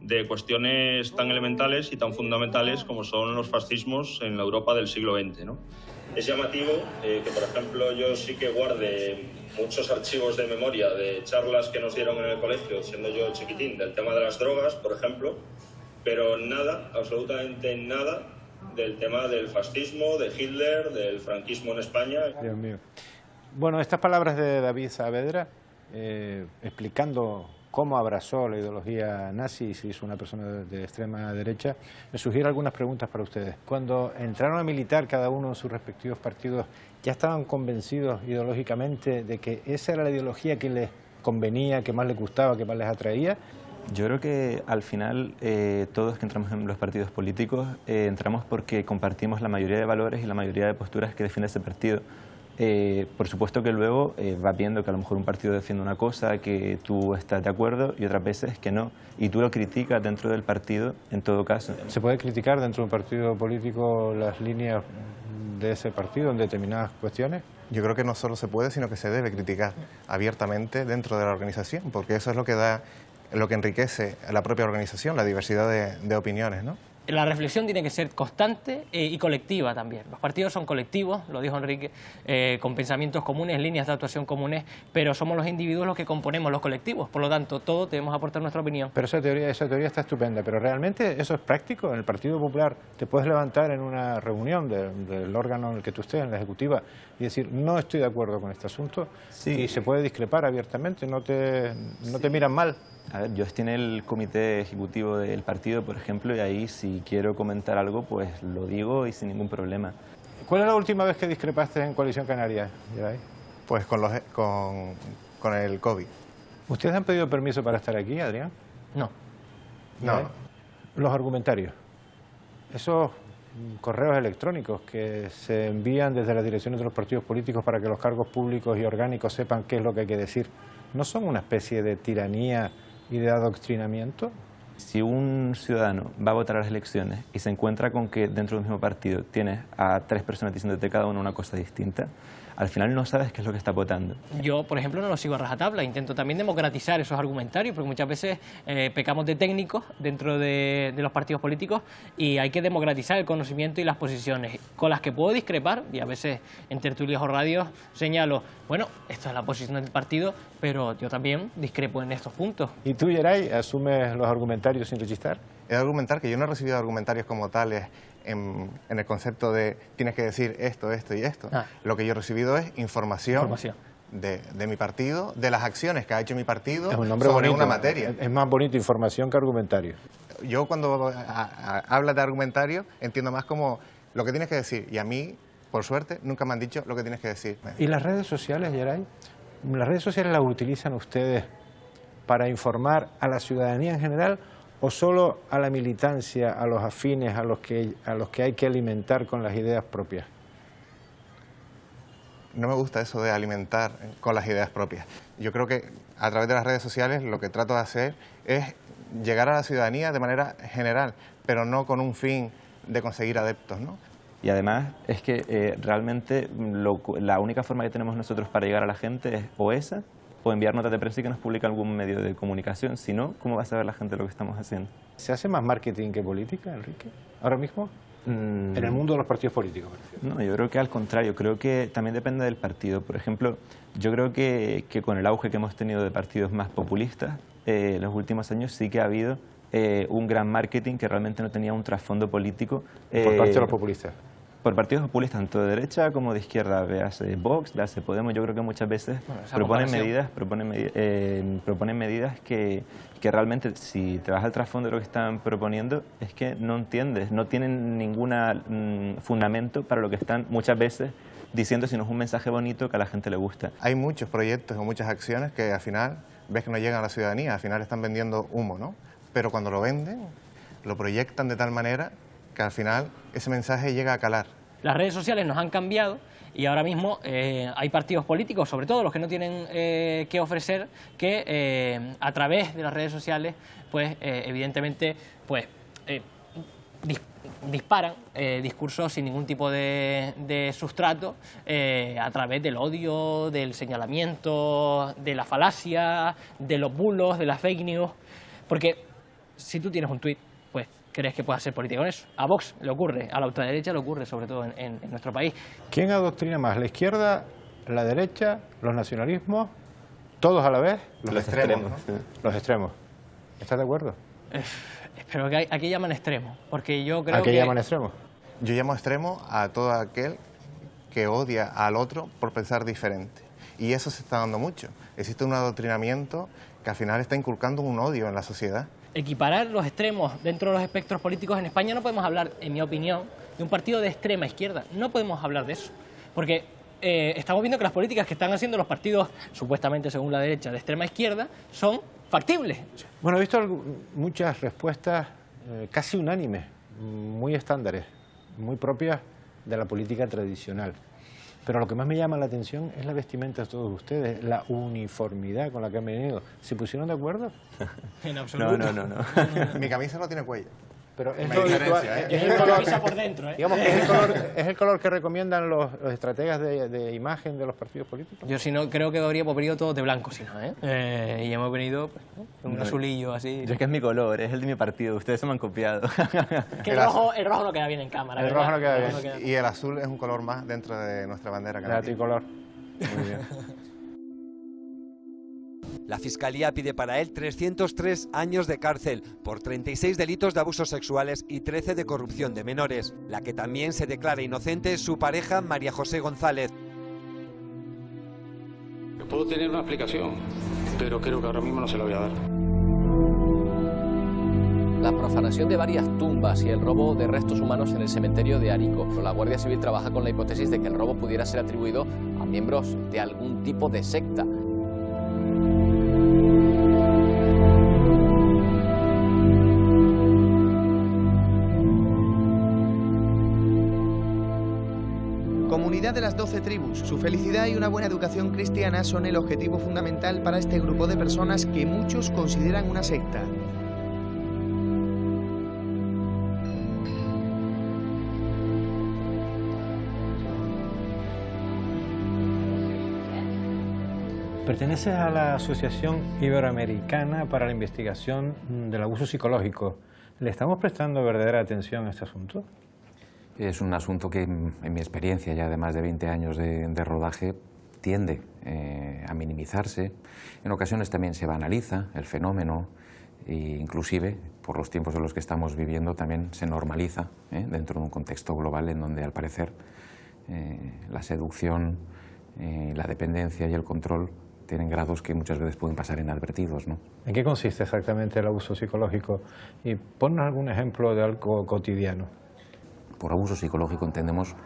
de cuestiones tan elementales y tan fundamentales como son los fascismos en la Europa del siglo XX, ¿no? Es llamativo que, por ejemplo, yo sí que guarde muchos archivos de memoria de charlas que nos dieron en el colegio, siendo yo chiquitín, del tema de las drogas, por ejemplo, pero nada, absolutamente nada, del tema del fascismo, de Hitler, del franquismo en España. Dios mío. Bueno, estas palabras de David Saavedra, explicando cómo abrazó la ideología nazi y se hizo una persona de extrema derecha, me sugiere algunas preguntas para ustedes. Cuando entraron a militar cada uno en sus respectivos partidos, ¿ya estaban convencidos ideológicamente de que esa era la ideología que les convenía, que más les gustaba, que más les atraía? Yo creo que al final todos que entramos en los partidos políticos entramos porque compartimos la mayoría de valores y la mayoría de posturas que defiende ese partido. Por supuesto que luego vas viendo que a lo mejor un partido defiende una cosa que tú estás de acuerdo y otras veces que no, y tú lo criticas dentro del partido en todo caso. ¿Se puede criticar dentro de un partido político las líneas de ese partido en determinadas cuestiones? Yo creo que no solo se puede, sino que se debe criticar abiertamente dentro de la organización, porque eso es lo que da, lo que enriquece a la propia organización, la diversidad de opiniones, ¿no? La reflexión tiene que ser constante y colectiva también. Los partidos son colectivos, lo dijo Enrique, con pensamientos comunes, líneas de actuación comunes, pero somos los individuos los que componemos los colectivos. Por lo tanto, todos debemos aportar nuestra opinión. Pero esa teoría está estupenda, pero ¿realmente eso es práctico? En el Partido Popular te puedes levantar en una reunión del órgano en el que tú estés, en la ejecutiva, y decir, no estoy de acuerdo con este asunto, sí. Y se puede discrepar abiertamente, no te miran mal. A ver, yo estoy en el comité ejecutivo del partido, por ejemplo, y ahí si quiero comentar algo, pues lo digo y sin ningún problema. ¿Cuál es la última vez que discrepaste en Coalición Canaria, Geray? Pues con el COVID. ¿Ustedes han pedido permiso para estar aquí, Adrián? No. No. Los argumentarios, esos correos electrónicos que se envían desde las direcciones de los partidos políticos para que los cargos públicos y orgánicos sepan qué es lo que hay que decir, ¿no son una especie de tiranía y de adoctrinamiento? Si un ciudadano va a votar a las elecciones y se encuentra con que dentro del mismo partido tienes a 3 personas diciéndote cada uno una cosa distinta, al final no sabes qué es lo que está votando. Yo, por ejemplo, no lo sigo a rajatabla, intento también democratizar esos argumentarios, porque muchas veces pecamos de técnicos dentro de los partidos políticos y hay que democratizar el conocimiento y las posiciones, con las que puedo discrepar, y a veces en tertulias o radios señalo, bueno, esta es la posición del partido, pero yo también discrepo en estos puntos. ¿Y tú, Geray, asumes los argumentarios sin rechistar? He de argumentar que yo no he recibido argumentarios como tales en el concepto de tienes que decir esto, esto y esto. Lo que yo he recibido es información. De mi partido, de las acciones que ha hecho mi partido sobre una materia. Es más bonito información que argumentario. Yo cuando hablas de argumentario entiendo más como lo que tienes que decir, y a mí, por suerte, nunca me han dicho lo que tienes que decir. ¿Y las redes sociales, Geray? ¿Las redes sociales las utilizan ustedes para informar a la ciudadanía en general o solo a la militancia, a los afines, a los que hay que alimentar con las ideas propias? No me gusta eso de alimentar con las ideas propias. Yo creo que a través de las redes sociales lo que trato de hacer es llegar a la ciudadanía de manera general, pero no con un fin de conseguir adeptos, ¿no? Y además es que realmente la única forma que tenemos nosotros para llegar a la gente es o esa, o enviar notas de prensa y que nos publique algún medio de comunicación. Si no, ¿cómo va a saber la gente lo que estamos haciendo? ¿Se hace más marketing que política, Enrique, ahora mismo? En el mundo de los partidos políticos. No, yo creo que al contrario, creo que también depende del partido. Por ejemplo, yo creo que con el auge que hemos tenido de partidos más populistas, en los últimos años sí que ha habido un gran marketing que realmente no tenía un trasfondo político. Por parte de los populistas. Por partidos populistas, tanto de derecha como de izquierda, véase Vox, véase Podemos, yo creo que muchas veces proponen medidas que realmente, si te vas al trasfondo de lo que están proponiendo, es que no entiendes, no tienen ningún fundamento para lo que están muchas veces diciendo, si no es un mensaje bonito que a la gente le gusta. Hay muchos proyectos o muchas acciones que al final ves que no llegan a la ciudadanía, al final están vendiendo humo, ¿no? Pero cuando lo venden, lo proyectan de tal manera que al final ese mensaje llega a calar. Las redes sociales nos han cambiado y ahora mismo hay partidos políticos, sobre todo los que no tienen que ofrecer, que a través de las redes sociales, pues evidentemente, pues disparan discursos sin ningún tipo de sustrato a través del odio, del señalamiento, de la falacia, de los bulos, de las fake news, porque si tú tienes un tuit, pues crees que puedes hacer política con eso. A Vox le ocurre, a la ultraderecha le ocurre, sobre todo en nuestro país. ¿Quién adoctrina más? ¿La izquierda, la derecha, los nacionalismos, todos a la vez? Los extremos, ¿no? Los extremos. ¿Estás de acuerdo? Pero que aquí llaman extremo, porque yo creo ¿A qué llaman extremo? Yo llamo extremo a todo aquel que odia al otro por pensar diferente. Y eso se está dando mucho. Existe un adoctrinamiento que al final está inculcando un odio en la sociedad. Equiparar los extremos dentro de los espectros políticos en España no podemos hablar, en mi opinión, de un partido de extrema izquierda. No podemos hablar de eso. Porque estamos viendo que las políticas que están haciendo los partidos, supuestamente según la derecha, de extrema izquierda, son factibles. Bueno, he visto muchas respuestas casi unánimes, muy estándares, muy propias de la política tradicional. Pero lo que más me llama la atención es la vestimenta de todos ustedes, la uniformidad con la que han venido. ¿Se pusieron de acuerdo? En absoluto. No. Mi camisa no tiene cuello. Pero es lo habitual, es el color por dentro, ¿eh? Digamos que es el color que recomiendan los estrategas de imagen de los partidos políticos. Yo si no, creo que habríamos venido todos de blanco, si no, y hemos venido pues, con un azulillo así. Yo es que es mi color, es el de mi partido, ustedes se me han copiado. Que el rojo no queda bien en cámara. El rojo no queda bien. Y el azul es un color más dentro de nuestra bandera. La tricolor. Muy bien. La Fiscalía pide para él 303 años de cárcel por 36 delitos de abusos sexuales y 13 de corrupción de menores. La que también se declara inocente es su pareja, María José González. Puedo tener una explicación, pero creo que ahora mismo no se la voy a dar. La profanación de varias tumbas y el robo de restos humanos en el cementerio de Arico. La Guardia Civil trabaja con la hipótesis de que el robo pudiera ser atribuido a miembros de algún tipo de secta. Comunidad de las 12 tribus, su felicidad y una buena educación cristiana son el objetivo fundamental para este grupo de personas que muchos consideran una secta. Perteneces a la Asociación Iberoamericana para la Investigación del Abuso Psicológico. ¿Le estamos prestando verdadera atención a este asunto? Es un asunto que, en mi experiencia, ya de más de 20 años de rodaje, tiende a minimizarse. En ocasiones también se banaliza el fenómeno e inclusive, por los tiempos en los que estamos viviendo, también se normaliza dentro de un contexto global en donde, al parecer, la seducción, la dependencia y el control tienen grados que muchas veces pueden pasar inadvertidos, ¿no? ¿En qué consiste exactamente el abuso psicológico? Y ponnos algún ejemplo de algo cotidiano. Por abuso psicológico entendemos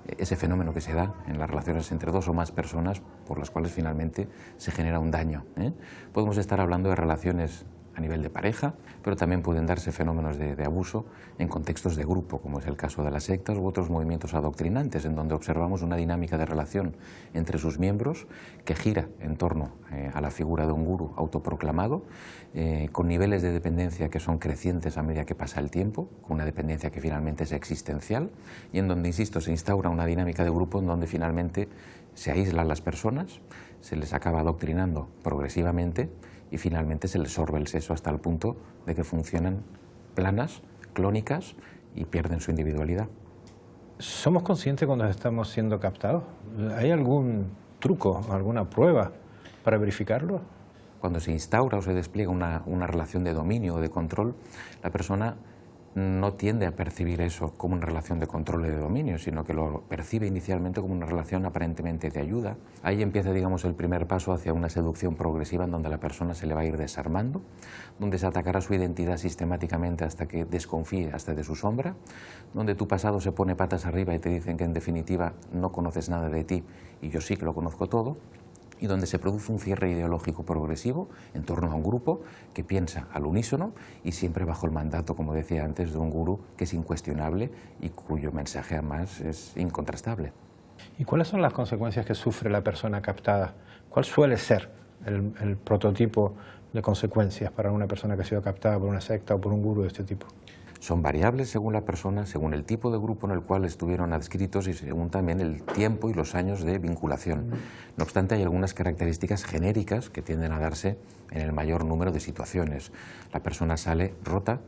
ese fenómeno que se da en las relaciones entre dos o más personas por las cuales finalmente se genera un daño. Podemos estar hablando de relaciones a nivel de pareja, pero también pueden darse fenómenos de abuso en contextos de grupo, como es el caso de las sectas u otros movimientos adoctrinantes, en donde observamos una dinámica de relación entre sus miembros que gira en torno a la figura de un gurú autoproclamado, con niveles de dependencia que son crecientes a medida que pasa el tiempo, con una dependencia que finalmente es existencial, y en donde, insisto, se instaura una dinámica de grupo en donde finalmente se aíslan las personas, se les acaba adoctrinando progresivamente y finalmente se les sorbe el seso hasta el punto de que funcionan planas, clónicas y pierden su individualidad. ¿Somos conscientes cuando estamos siendo captados? ¿Hay algún truco, alguna prueba para verificarlo? Cuando se instaura o se despliega una relación de dominio o de control, la persona no tiende a percibir eso como una relación de control y de dominio, sino que lo percibe inicialmente como una relación aparentemente de ayuda. Ahí empieza, digamos, el primer paso hacia una seducción progresiva en donde la persona se le va a ir desarmando, donde se atacará su identidad sistemáticamente hasta que desconfíe hasta de su sombra, donde tu pasado se pone patas arriba y te dicen que en definitiva no conoces nada de ti y yo sí que lo conozco todo, y donde se produce un cierre ideológico progresivo en torno a un grupo que piensa al unísono y siempre bajo el mandato, como decía antes, de un gurú que es incuestionable y cuyo mensaje además es incontrastable. ¿Y cuáles son las consecuencias que sufre la persona captada? ¿Cuál suele ser el prototipo de consecuencias para una persona que ha sido captada por una secta o por un gurú de este tipo? Son variables según la persona, según el tipo de grupo en el cual estuvieron adscritos y según también el tiempo y los años de vinculación. No obstante, hay algunas características genéricas que tienden a darse en el mayor número de situaciones. La persona sale rota,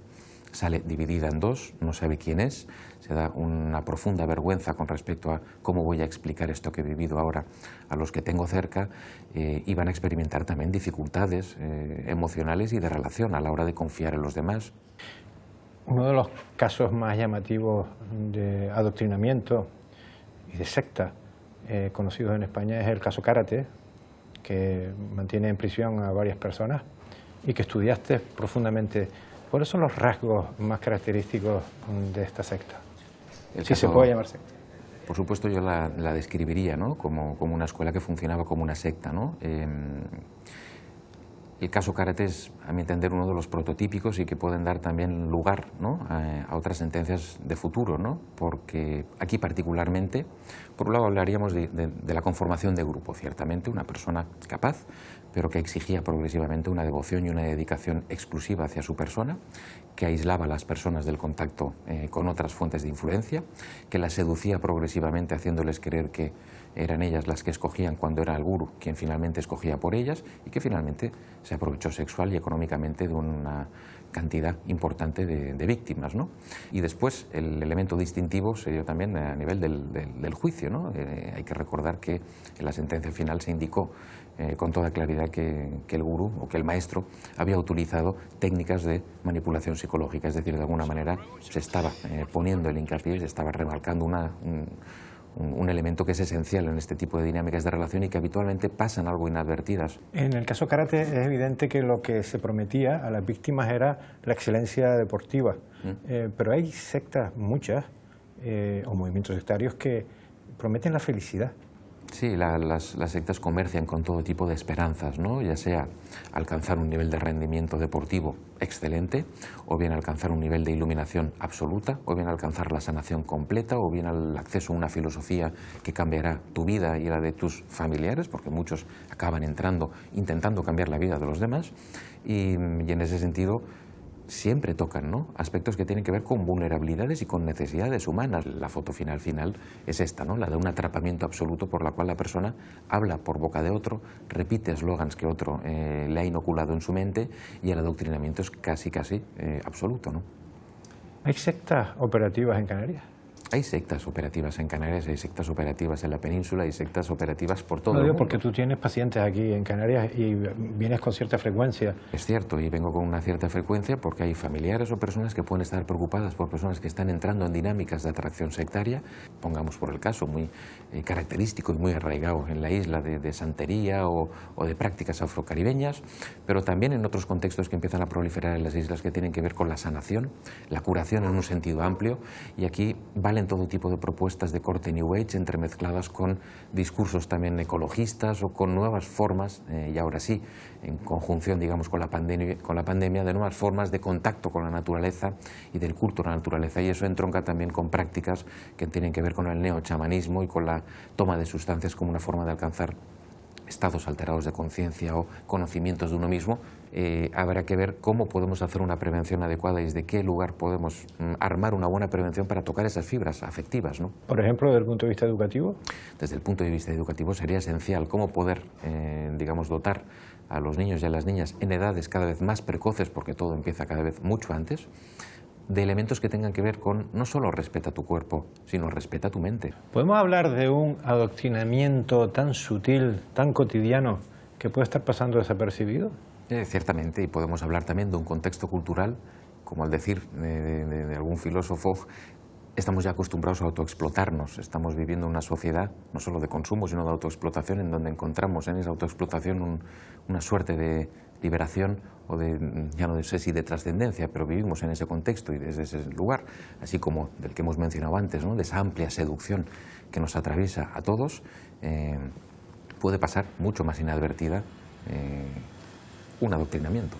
sale dividida en dos, no sabe quién es, se da una profunda vergüenza con respecto a cómo voy a explicar esto que he vivido ahora a los que tengo cerca, y van a experimentar también dificultades emocionales y de relación a la hora de confiar en los demás. Uno de los casos más llamativos de adoctrinamiento y de secta conocidos en España es el caso Karate, que mantiene en prisión a varias personas y que estudiaste profundamente. ¿Cuáles son los rasgos más característicos de esta secta? Si se puede llamar secta. Por supuesto, yo la describiría, ¿no?, como una escuela que funcionaba como una secta, ¿no? El caso Karate es, a mi entender, uno de los prototípicos y que pueden dar también lugar, ¿no?, a otras sentencias de futuro, ¿no? Porque aquí particularmente, por un lado hablaríamos de la conformación de grupo, ciertamente, una persona capaz, pero que exigía progresivamente una devoción y una dedicación exclusiva hacia su persona, que aislaba a las personas del contacto con otras fuentes de influencia, que las seducía progresivamente haciéndoles creer que eran ellas las que escogían cuando era el gurú quien finalmente escogía por ellas, y que finalmente se aprovechó sexual y económicamente de una cantidad importante de víctimas, ¿no? Y después el elemento distintivo se dio también a nivel del juicio, ¿no? Hay que recordar que en la sentencia final se indicó con toda claridad que el gurú o que el maestro había utilizado técnicas de manipulación psicológica, es decir, de alguna manera se estaba poniendo el hincapié, se estaba remarcando un elemento que es esencial en este tipo de dinámicas de relación y que habitualmente pasan algo inadvertidas. En el caso Karate es evidente que lo que se prometía a las víctimas era la excelencia deportiva, pero hay sectas, muchas, o movimientos sectarios que prometen la felicidad. Sí, las sectas comercian con todo tipo de esperanzas, ¿no? Ya sea alcanzar un nivel de rendimiento deportivo excelente, o bien alcanzar un nivel de iluminación absoluta, o bien alcanzar la sanación completa, o bien el acceso a una filosofía que cambiará tu vida y la de tus familiares, porque muchos acaban entrando intentando cambiar la vida de los demás, y en ese sentido siempre tocan, ¿no?, aspectos que tienen que ver con vulnerabilidades y con necesidades humanas. La foto final es esta, ¿no?, la de un atrapamiento absoluto por la cual la persona habla por boca de otro, repite eslogans que otro le ha inoculado en su mente, y el adoctrinamiento es casi absoluto, ¿no? ¿Hay sectas operativas en Canarias? Hay sectas operativas en Canarias, hay sectas operativas en la península, hay sectas operativas por todo el mundo. Porque tú tienes pacientes aquí en Canarias y vienes con cierta frecuencia. Es cierto, y vengo con una cierta frecuencia porque hay familiares o personas que pueden estar preocupadas por personas que están entrando en dinámicas de atracción sectaria, pongamos por el caso muy característico y muy arraigado en la isla de santería o de prácticas afrocaribeñas, pero también en otros contextos que empiezan a proliferar en las islas que tienen que ver con la sanación, la curación en un sentido amplio, y aquí valen todo tipo de propuestas de corte New Age entremezcladas con discursos también ecologistas o con nuevas formas, y ahora sí, en conjunción, digamos, con la pandemia, de nuevas formas de contacto con la naturaleza y del culto a la naturaleza, y eso entronca también con prácticas que tienen que ver con el neochamanismo y con la toma de sustancias como una forma de alcanzar estados alterados de conciencia o conocimientos de uno mismo. Habrá que ver cómo podemos hacer una prevención adecuada y desde qué lugar podemos armar una buena prevención para tocar esas fibras afectivas, ¿no? Por ejemplo, desde el punto de vista educativo. Desde el punto de vista educativo sería esencial cómo poder, digamos, dotar a los niños y a las niñas en edades cada vez más precoces, porque todo empieza cada vez mucho antes, de elementos que tengan que ver con no solo respeta tu cuerpo, sino respeta tu mente. ¿Podemos hablar de un adoctrinamiento tan sutil, tan cotidiano, que puede estar pasando desapercibido? Ciertamente, y podemos hablar también de un contexto cultural, como al decir de algún filósofo, estamos ya acostumbrados a autoexplotarnos, estamos viviendo una sociedad no solo de consumo, sino de autoexplotación, en donde encontramos en esa autoexplotación una suerte de liberación o de, ya no sé si de trascendencia, pero vivimos en ese contexto y desde ese lugar, así como del que hemos mencionado antes, ¿no?, de esa amplia seducción que nos atraviesa a todos, puede pasar mucho más inadvertida un adoctrinamiento.